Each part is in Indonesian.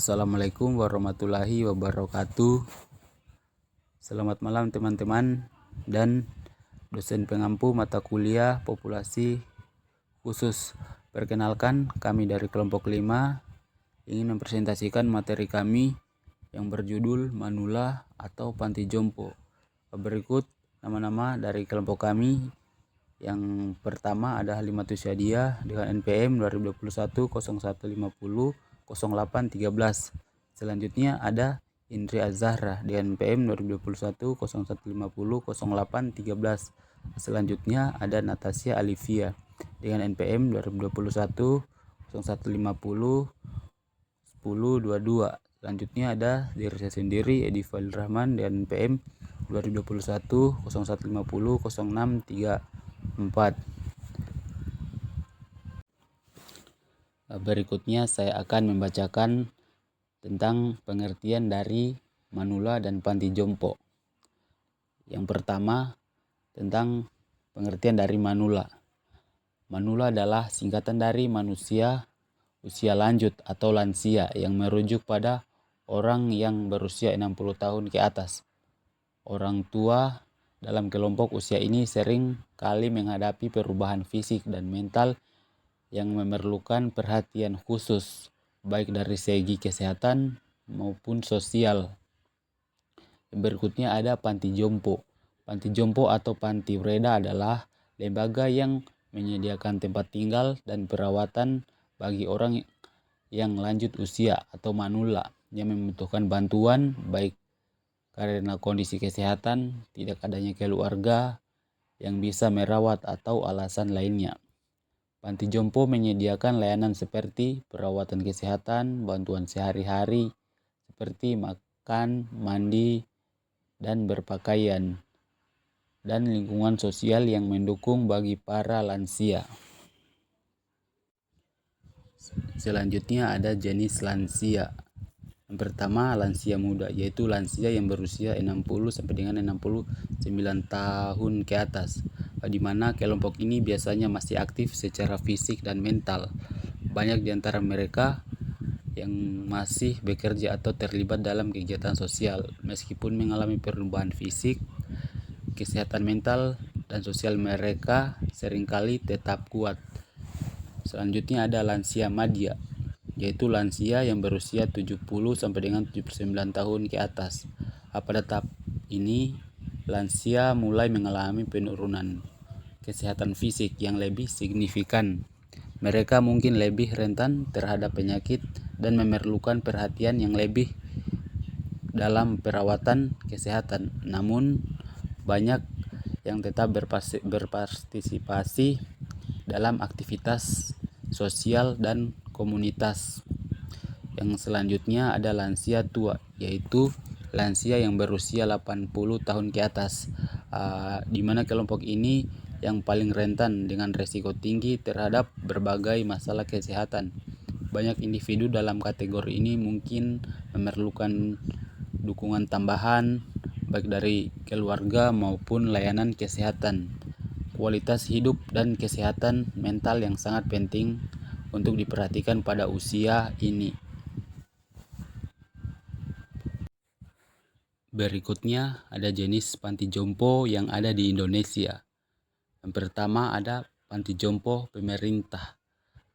Assalamualaikum warahmatullahi wabarakatuh. Selamat malam teman-teman dan dosen pengampu mata kuliah populasi khusus. Perkenalkan, kami dari kelompok 5 ingin mempresentasikan materi kami yang berjudul Manula atau Panti Jompo. Berikut nama-nama dari kelompok kami. Yang pertama ada Halimatus Syadiah dengan NPM 2021 0150 0813. Selanjutnya ada Indri Azahra dengan NPM 2021 0150 0813. Selanjutnya ada Natasha Alivia dengan NPM 2021 0150 1022. Selanjutnya ada diri saya sendiri Edi Fadil Rahman dengan NPM 2021 0150 0634. Berikutnya saya akan membacakan tentang pengertian dari Manula dan Panti Jompo. Yang pertama, tentang pengertian dari Manula. Manula adalah singkatan dari manusia usia lanjut atau lansia yang merujuk pada orang yang berusia 60 tahun ke atas. Orang tua dalam kelompok usia ini sering kali menghadapi perubahan fisik dan mental yang memerlukan perhatian khusus, baik dari segi kesehatan maupun sosial. Berikutnya ada Panti Jompo. Panti Jompo atau Panti Breda adalah lembaga yang menyediakan tempat tinggal dan perawatan bagi orang yang lanjut usia atau manula yang membutuhkan bantuan baik karena kondisi kesehatan, tidak adanya keluarga yang bisa merawat atau alasan lainnya. Panti Jompo menyediakan layanan seperti perawatan kesehatan, bantuan sehari-hari seperti makan, mandi, dan berpakaian, dan lingkungan sosial yang mendukung bagi para lansia. Selanjutnya ada jenis lansia. Yang pertama lansia muda, yaitu lansia yang berusia 60 sampai dengan 69 tahun ke atas, di mana kelompok ini biasanya masih aktif secara fisik dan mental. Banyak di antara mereka yang masih bekerja atau terlibat dalam kegiatan sosial, meskipun mengalami perubahan fisik, kesehatan mental dan sosial mereka seringkali tetap kuat. Selanjutnya ada lansia madya, yaitu lansia yang berusia 70 sampai dengan 79 tahun ke atas. Pada tahap ini, lansia mulai mengalami penurunan kesehatan fisik yang lebih signifikan. Mereka mungkin lebih rentan terhadap penyakit dan memerlukan perhatian yang lebih dalam perawatan kesehatan. Namun, banyak yang tetap berpartisipasi dalam aktivitas sosial dan komunitas. Yang selanjutnya ada lansia tua, yaitu lansia yang berusia 80 tahun ke atas, di mana kelompok ini yang paling rentan dengan risiko tinggi terhadap berbagai masalah kesehatan. Banyak individu dalam kategori ini mungkin memerlukan dukungan tambahan baik dari keluarga maupun layanan kesehatan. Kualitas hidup dan kesehatan mental yang sangat penting untuk diperhatikan pada usia ini. Berikutnya ada jenis panti jompo yang ada di Indonesia. Yang pertama ada panti jompo pemerintah.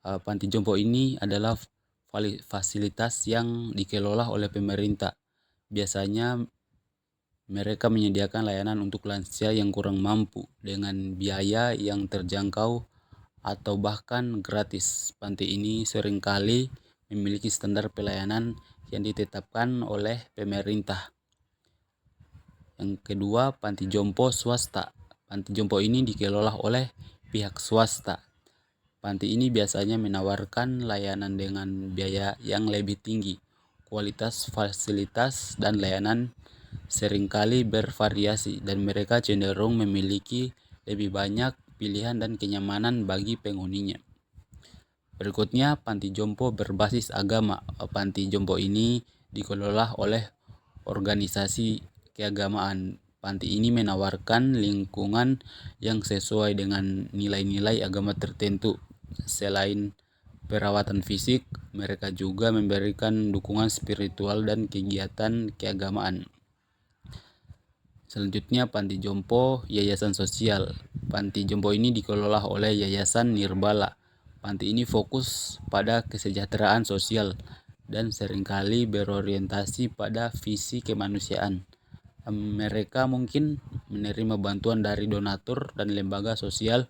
Panti jompo ini adalah fasilitas yang dikelola oleh pemerintah. Biasanya mereka menyediakan layanan untuk lansia yang kurang mampu dengan biaya yang terjangkau atau bahkan gratis. Panti ini seringkali memiliki standar pelayanan yang ditetapkan oleh pemerintah. Yang kedua, panti jompo swasta. Panti jompo ini dikelola oleh pihak swasta. Panti ini biasanya menawarkan layanan dengan biaya yang lebih tinggi. Kualitas fasilitas dan layanan seringkali bervariasi dan mereka cenderung memiliki lebih banyak pilihan dan kenyamanan bagi penghuninya. Berikutnya, panti jompo berbasis agama. Panti jompo ini dikelola oleh organisasi keagamaan. Panti ini menawarkan lingkungan yang sesuai dengan nilai-nilai agama tertentu. Selain perawatan fisik, mereka juga memberikan dukungan spiritual dan kegiatan keagamaan. Selanjutnya, Panti Jompo Yayasan Sosial. Panti Jompo ini dikelola oleh Yayasan Nirbala. Panti ini fokus pada kesejahteraan sosial dan seringkali berorientasi pada visi kemanusiaan. Mereka mungkin menerima bantuan dari donatur dan lembaga sosial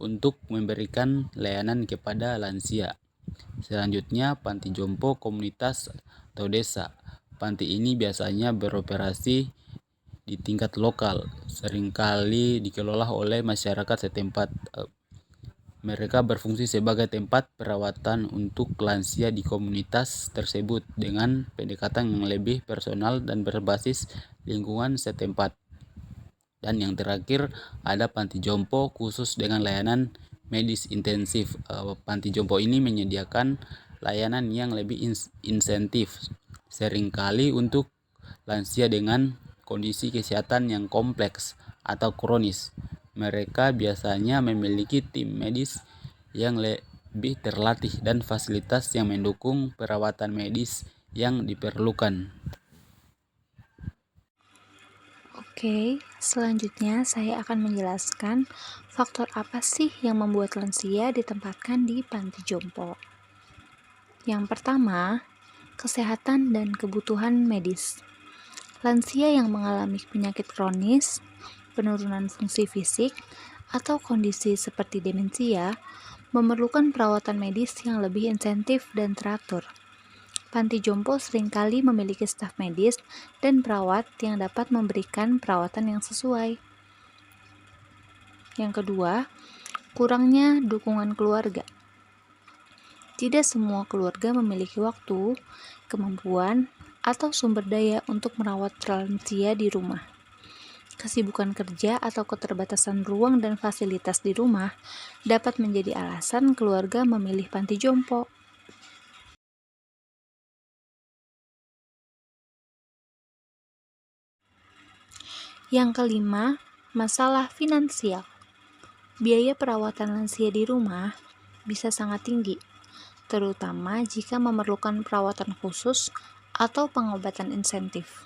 untuk memberikan layanan kepada lansia. Selanjutnya, Panti Jompo Komunitas atau Desa. Panti ini biasanya beroperasi di tingkat lokal, seringkali dikelola oleh masyarakat setempat. Mereka berfungsi sebagai tempat perawatan untuk lansia di komunitas tersebut dengan pendekatan yang lebih personal dan berbasis lingkungan setempat. Dan yang terakhir, ada Panti Jompo khusus dengan layanan medis intensif. Panti Jompo ini menyediakan layanan yang lebih insentif, seringkali untuk lansia dengan kondisi kesehatan yang kompleks atau kronis. Mereka biasanya memiliki tim medis yang lebih terlatih dan fasilitas yang mendukung perawatan medis yang diperlukan. Oke, selanjutnya saya akan menjelaskan faktor apa sih yang membuat lansia ditempatkan di panti jompo. Yang pertama, kesehatan dan kebutuhan medis. Lansia yang mengalami penyakit kronis, penurunan fungsi fisik, atau kondisi seperti demensia memerlukan perawatan medis yang lebih insentif dan teratur. Panti jompo seringkali memiliki staf medis dan perawat yang dapat memberikan perawatan yang sesuai. Yang kedua, kurangnya dukungan keluarga. Tidak semua keluarga memiliki waktu, kemampuan, atau sumber daya untuk merawat lansia di rumah. Kesibukan kerja atau keterbatasan ruang dan fasilitas di rumah dapat menjadi alasan keluarga memilih panti jompo. Yang kelima, masalah finansial. Biaya perawatan lansia di rumah bisa sangat tinggi, terutama jika memerlukan perawatan khusus atau pengobatan insentif.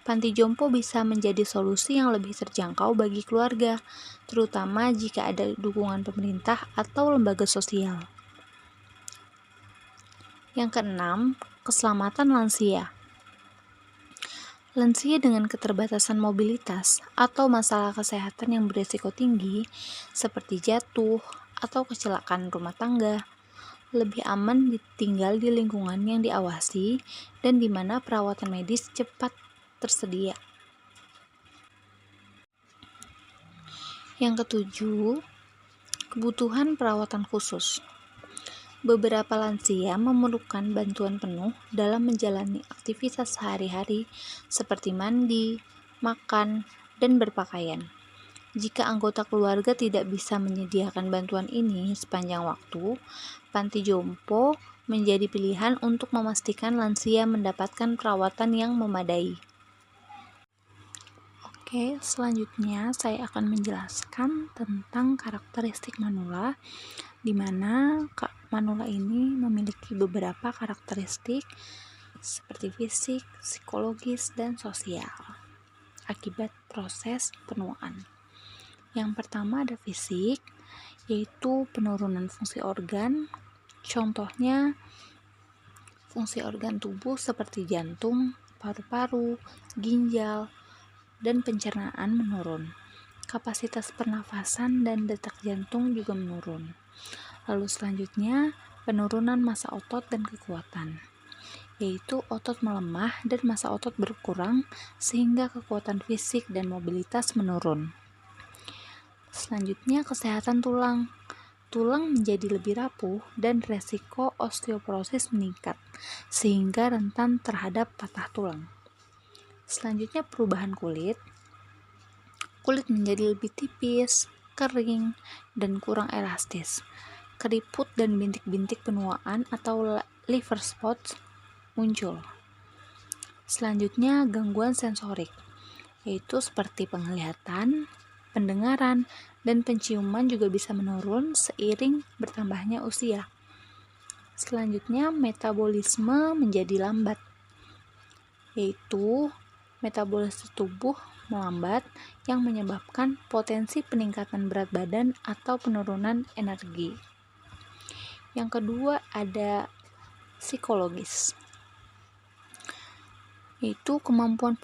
Panti jompo bisa menjadi solusi yang lebih terjangkau bagi keluarga, terutama jika ada dukungan pemerintah atau lembaga sosial. Yang keenam, keselamatan lansia. Lansia dengan keterbatasan mobilitas atau masalah kesehatan yang berisiko tinggi, seperti jatuh atau kecelakaan rumah tangga, lebih aman tinggal di lingkungan yang diawasi dan di mana perawatan medis cepat tersedia. Yang ketujuh, kebutuhan perawatan khusus. Beberapa lansia memerlukan bantuan penuh dalam menjalani aktivitas sehari-hari seperti mandi, makan, dan berpakaian. Jika anggota keluarga tidak bisa menyediakan bantuan ini sepanjang waktu, panti jompo menjadi pilihan untuk memastikan lansia mendapatkan perawatan yang memadai. Oke, selanjutnya saya akan menjelaskan tentang karakteristik manula, di mana manula ini memiliki beberapa karakteristik seperti fisik, psikologis, dan sosial akibat proses penuaan. Yang pertama ada fisik, yaitu penurunan fungsi organ. Contohnya fungsi organ tubuh seperti jantung, paru-paru, ginjal, dan pencernaan menurun. Kapasitas pernafasan dan detak jantung juga menurun. Lalu selanjutnya, penurunan massa otot dan kekuatan, yaitu otot melemah dan massa otot berkurang sehingga kekuatan fisik dan mobilitas menurun. Selanjutnya, kesehatan tulang. Tulang menjadi lebih rapuh dan resiko osteoporosis meningkat sehingga rentan terhadap patah tulang. Selanjutnya, perubahan kulit. Kulit menjadi lebih tipis, kering, dan kurang elastis. Keriput dan bintik-bintik penuaan atau liver spots muncul. Selanjutnya, gangguan sensorik, yaitu seperti penglihatan, pendengaran, dan penciuman juga bisa menurun seiring bertambahnya usia. Selanjutnya, metabolisme menjadi lambat, yaitu metabolisme tubuh melambat yang menyebabkan potensi peningkatan berat badan atau penurunan energi. Yang kedua ada psikologis, yaitu kemampuan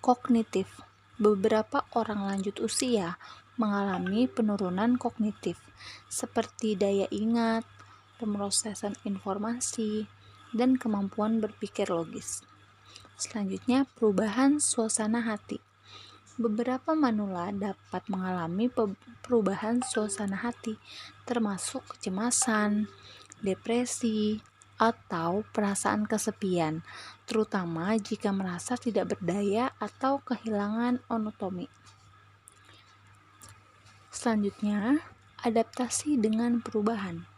kognitif. Beberapa orang lanjut usia mengalami penurunan kognitif seperti daya ingat, pemrosesan informasi, dan kemampuan berpikir logis. Selanjutnya, perubahan suasana hati. Beberapa manula dapat mengalami perubahan suasana hati, termasuk kecemasan, depresi, atau perasaan kesepian, terutama jika merasa tidak berdaya atau kehilangan otonomi. Selanjutnya, adaptasi dengan perubahan,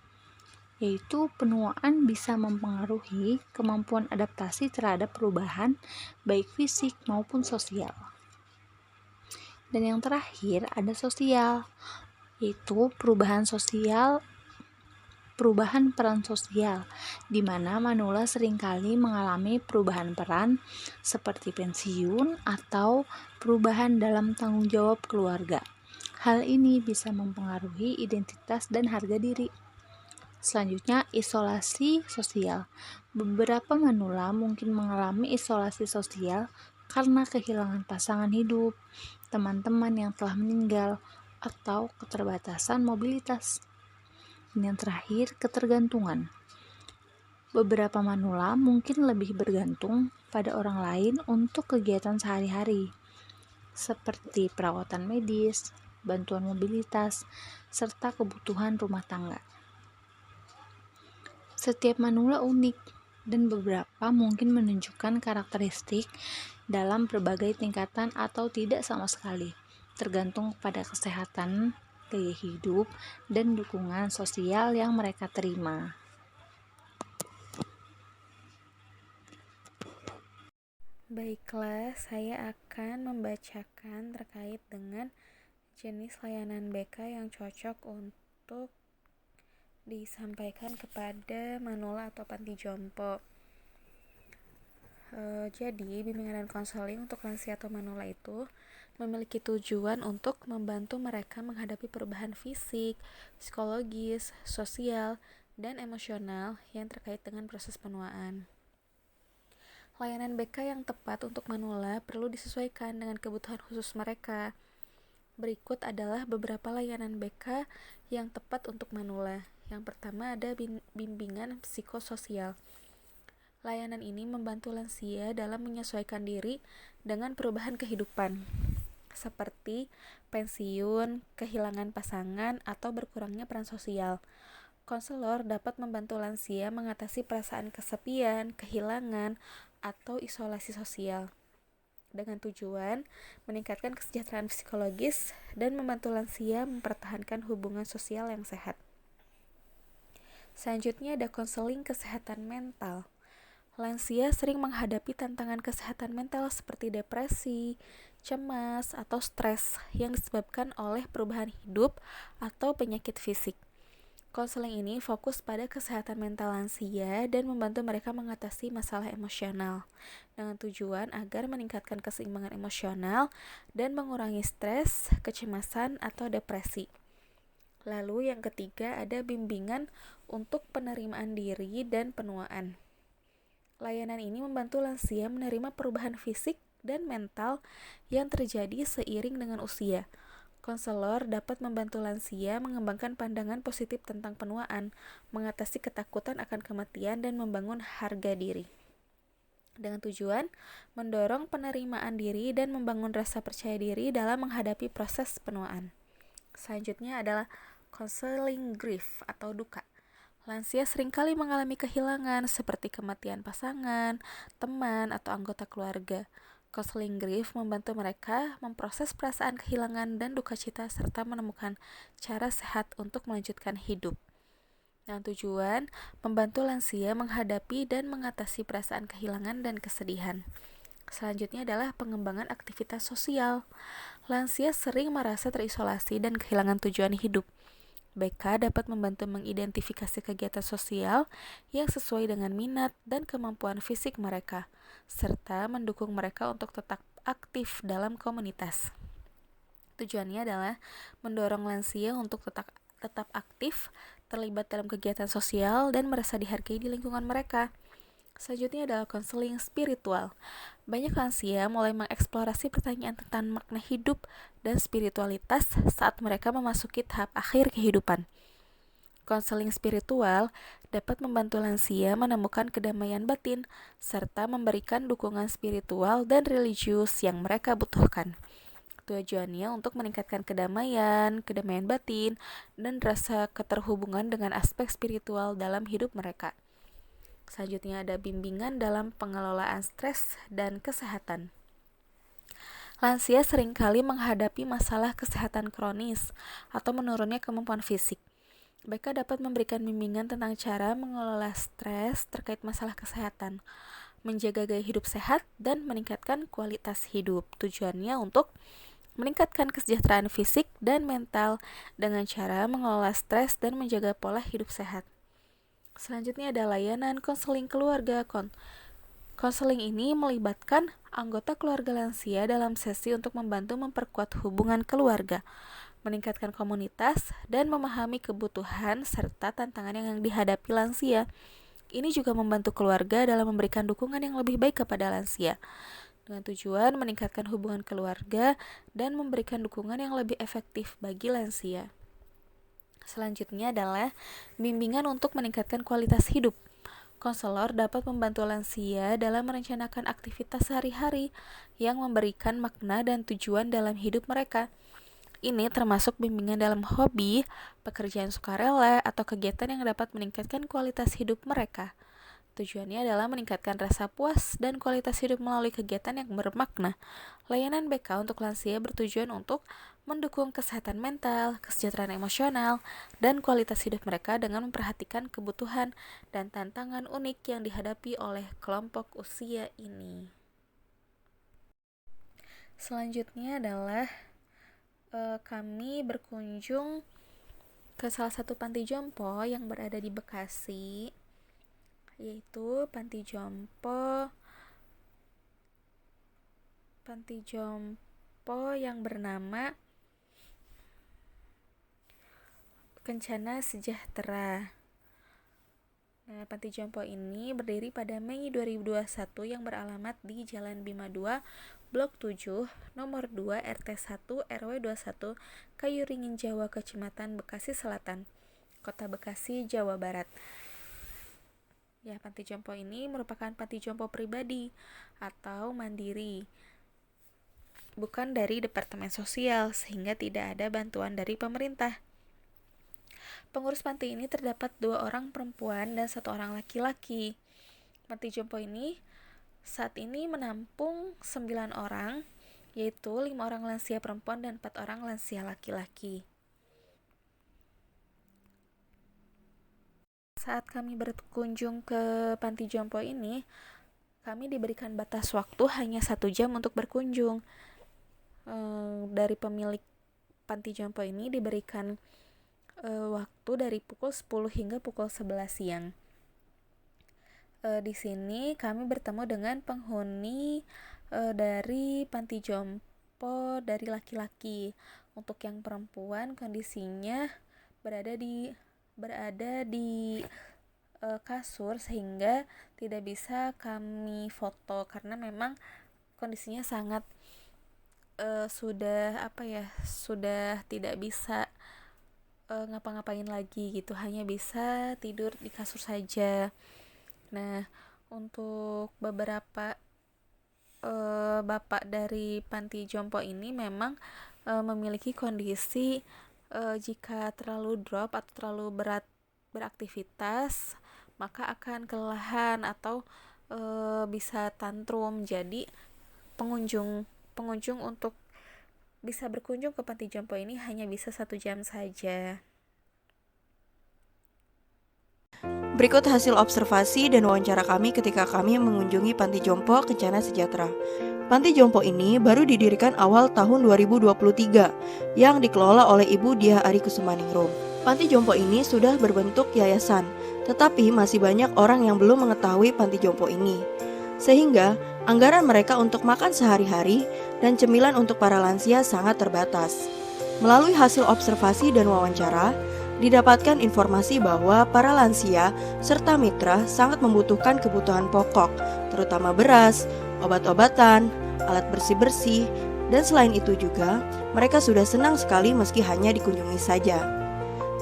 yaitu penuaan bisa mempengaruhi kemampuan adaptasi terhadap perubahan baik fisik maupun sosial. Dan yang terakhir ada sosial, yaitu perubahan peran sosial, di mana manula seringkali mengalami perubahan peran seperti pensiun atau perubahan dalam tanggung jawab keluarga. Hal ini bisa mempengaruhi identitas dan harga diri. Selanjutnya, isolasi sosial. Beberapa manula mungkin mengalami isolasi sosial karena kehilangan pasangan hidup, teman-teman yang telah meninggal, atau keterbatasan mobilitas. Dan yang terakhir, ketergantungan. Beberapa manula mungkin lebih bergantung pada orang lain untuk kegiatan sehari-hari, seperti perawatan medis, bantuan mobilitas, serta kebutuhan rumah tangga. Setiap manula unik, dan beberapa mungkin menunjukkan karakteristik dalam berbagai tingkatan atau tidak sama sekali, tergantung pada kesehatan, gaya hidup, dan dukungan sosial yang mereka terima. Baiklah, saya akan membacakan terkait dengan jenis layanan BK yang cocok untuk disampaikan kepada manula atau panti jompo. Jadi, bimbingan dan konseling untuk lansia atau manula itu memiliki tujuan untuk membantu mereka menghadapi perubahan fisik, psikologis, sosial, dan emosional yang terkait dengan proses penuaan. Layanan BK yang tepat untuk manula perlu disesuaikan dengan kebutuhan khusus mereka. Berikut adalah beberapa layanan BK yang tepat untuk manula. Yang pertama ada bimbingan psikososial. Layanan ini membantu lansia dalam menyesuaikan diri dengan perubahan kehidupan, seperti pensiun, kehilangan pasangan, atau berkurangnya peran sosial. Konselor dapat membantu lansia mengatasi perasaan kesepian, kehilangan, atau isolasi sosial, dengan tujuan meningkatkan kesejahteraan psikologis dan membantu lansia mempertahankan hubungan sosial yang sehat. Selanjutnya ada konseling kesehatan mental. Lansia sering menghadapi tantangan kesehatan mental seperti depresi, cemas, atau stres yang disebabkan oleh perubahan hidup atau penyakit fisik. Konseling ini fokus pada kesehatan mental lansia dan membantu mereka mengatasi masalah emosional dengan tujuan agar meningkatkan keseimbangan emosional dan mengurangi stres, kecemasan, atau depresi. Lalu yang ketiga ada bimbingan untuk penerimaan diri dan penuaan. Layanan ini membantu lansia menerima perubahan fisik dan mental yang terjadi seiring dengan usia. Konselor dapat membantu lansia mengembangkan pandangan positif tentang penuaan, mengatasi ketakutan akan kematian, dan membangun harga diri. Dengan tujuan mendorong penerimaan diri dan membangun rasa percaya diri dalam menghadapi proses penuaan. Selanjutnya adalah konseling grief atau duka. Lansia seringkali mengalami kehilangan seperti kematian pasangan, teman, atau anggota keluarga. Konseling grief membantu mereka memproses perasaan kehilangan dan duka cita serta menemukan cara sehat untuk melanjutkan hidup. Dengan tujuan membantu lansia menghadapi dan mengatasi perasaan kehilangan dan kesedihan. Selanjutnya adalah pengembangan aktivitas sosial. Lansia sering merasa terisolasi dan kehilangan tujuan hidup. BK dapat membantu mengidentifikasi kegiatan sosial yang sesuai dengan minat dan kemampuan fisik mereka, serta mendukung mereka untuk tetap aktif dalam komunitas. Tujuannya adalah mendorong lansia untuk tetap aktif, terlibat dalam kegiatan sosial, dan merasa dihargai di lingkungan mereka. Selanjutnya adalah konseling spiritual. Banyak lansia mulai mengeksplorasi pertanyaan tentang makna hidup dan spiritualitas saat mereka memasuki tahap akhir kehidupan. Konseling spiritual dapat membantu lansia menemukan kedamaian batin serta memberikan dukungan spiritual dan religius yang mereka butuhkan. Tujuannya untuk meningkatkan kedamaian batin, dan rasa keterhubungan dengan aspek spiritual dalam hidup mereka. Selanjutnya ada bimbingan dalam pengelolaan stres dan kesehatan. Lansia seringkali menghadapi masalah kesehatan kronis atau menurunnya kemampuan fisik. BK dapat memberikan bimbingan tentang cara mengelola stres terkait masalah kesehatan, menjaga gaya hidup sehat, dan meningkatkan kualitas hidup. Tujuannya untuk meningkatkan kesejahteraan fisik dan mental dengan cara mengelola stres dan menjaga pola hidup sehat. Selanjutnya ada layanan konseling keluarga. Konseling ini melibatkan anggota keluarga lansia dalam sesi untuk membantu memperkuat hubungan keluarga, meningkatkan komunitas, dan memahami kebutuhan serta tantangan yang dihadapi lansia. Ini juga membantu keluarga dalam memberikan dukungan yang lebih baik kepada lansia, dengan tujuan meningkatkan hubungan keluarga dan memberikan dukungan yang lebih efektif bagi lansia. Selanjutnya adalah bimbingan untuk meningkatkan kualitas hidup. Konselor dapat membantu lansia dalam merencanakan aktivitas sehari-hari yang memberikan makna dan tujuan dalam hidup mereka. Ini termasuk bimbingan dalam hobi, pekerjaan sukarela, atau kegiatan yang dapat meningkatkan kualitas hidup mereka. Tujuannya adalah meningkatkan rasa puas dan kualitas hidup melalui kegiatan yang bermakna. Layanan BK untuk lansia bertujuan untuk mendukung kesehatan mental, kesejahteraan emosional, dan kualitas hidup mereka dengan memperhatikan kebutuhan dan tantangan unik yang dihadapi oleh kelompok usia ini. Selanjutnya adalah kami berkunjung ke salah satu panti jompo yang berada di Bekasi, yaitu Panti Jompo yang bernama Kencana Sejahtera. Nah, Panti Jompo ini berdiri pada Mei 2021 yang beralamat di Jalan Bima 2, Blok 7, Nomor 2, RT 1, RW 21, Kayuringin Jawa, Kecamatan Bekasi Selatan, Kota Bekasi, Jawa Barat. Ya, Panti Jompo ini merupakan panti jompo pribadi atau mandiri, bukan dari Departemen Sosial, sehingga tidak ada bantuan dari pemerintah. Pengurus panti ini terdapat 2 orang perempuan dan 1 orang laki-laki. Panti jompo ini saat ini menampung 9 orang, yaitu 5 orang lansia perempuan dan 4 orang lansia laki-laki. Saat kami berkunjung ke panti jompo ini, kami diberikan batas waktu hanya 1 jam untuk berkunjung. Dari pemilik panti jompo ini diberikan waktu dari pukul 10 hingga pukul 11 siang. Di sini kami bertemu dengan penghuni dari panti jompo dari laki-laki. Untuk yang perempuan kondisinya berada di kasur, sehingga tidak bisa kami foto karena memang kondisinya sangat sudah tidak bisa ngapa-ngapain lagi gitu, hanya bisa tidur di kasur saja. Nah, untuk beberapa bapak dari panti jompo ini memang memiliki kondisi jika terlalu drop atau terlalu berat beraktivitas, maka akan kelelahan atau bisa tantrum. Jadi pengunjung untuk bisa berkunjung ke panti jompo ini hanya bisa 1 jam saja. Berikut hasil observasi dan wawancara kami ketika kami mengunjungi Panti Jompo Kencana Sejahtera. Panti Jompo ini baru didirikan awal tahun 2023 yang dikelola oleh Ibu Diah Ari Kusumaningrum. Panti jompo ini sudah berbentuk yayasan, tetapi masih banyak orang yang belum mengetahui panti jompo ini. Sehingga anggaran mereka untuk makan sehari-hari dan cemilan untuk para lansia sangat terbatas. Melalui hasil observasi dan wawancara, didapatkan informasi bahwa para lansia serta mitra sangat membutuhkan kebutuhan pokok, terutama beras, obat-obatan, alat bersih-bersih, dan selain itu juga, mereka sudah senang sekali meski hanya dikunjungi saja.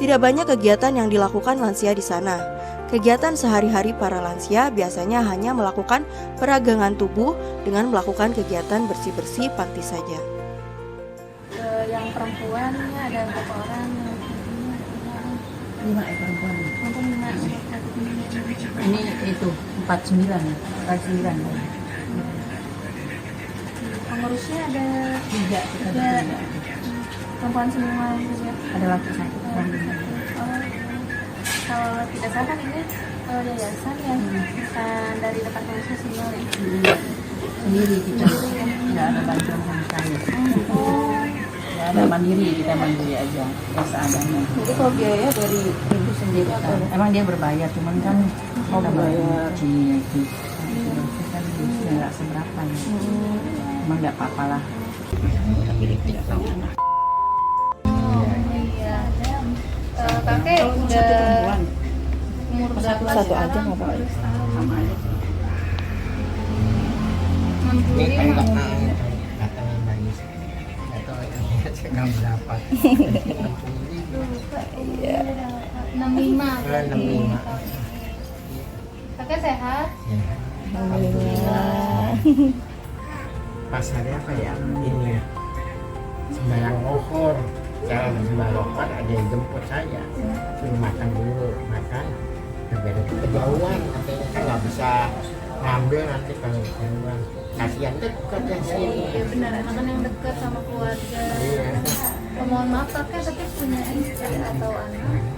Tidak banyak kegiatan yang dilakukan lansia di sana. Kegiatan sehari-hari para lansia biasanya hanya melakukan peragangan tubuh dengan melakukan kegiatan bersih-bersih panti saja. Yang perempuannya ada berapa orang? 5 perempuan. Mungkin 5. Ini itu 49 ya. 49. Pengurusnya ada 3 kita ada. perempuan semua gitu ya. Ada laki satu. Kalau tidak salah ini yayasan yang bukan dari departemen sosial ya. Sendiri kita. Nggak ada bantuan sama sekali. Nggak ada mandiri, kita mandiri aja. Seadanya. Jadi kalau biaya dari Itu sendiri. Emang dia berbayar, cuman kan kita bayar gitu. Kan nggak seberapa ya. Emang nggak apa-apa lah. Tapi dia tidak tahu anak. kakek udah umur berapa? Satu aja nggak apa-apa. Sama aja. 65. Kakek sehat? Alhamdulillah. Pas hari apa ya? Ini sembahyang lohor. Saya sembahyang lohor ada yang jemput saya. Suruh makan dulu, makan. Berbeda kejauhan, nantinya kan nggak bisa ngambil nanti kalau kejauhan. Kasihan dekat yang sini. Iya benar, makan yang dekat sama keluarga. Iya. Mohon maaf kakek, tapi punya istri atau anak?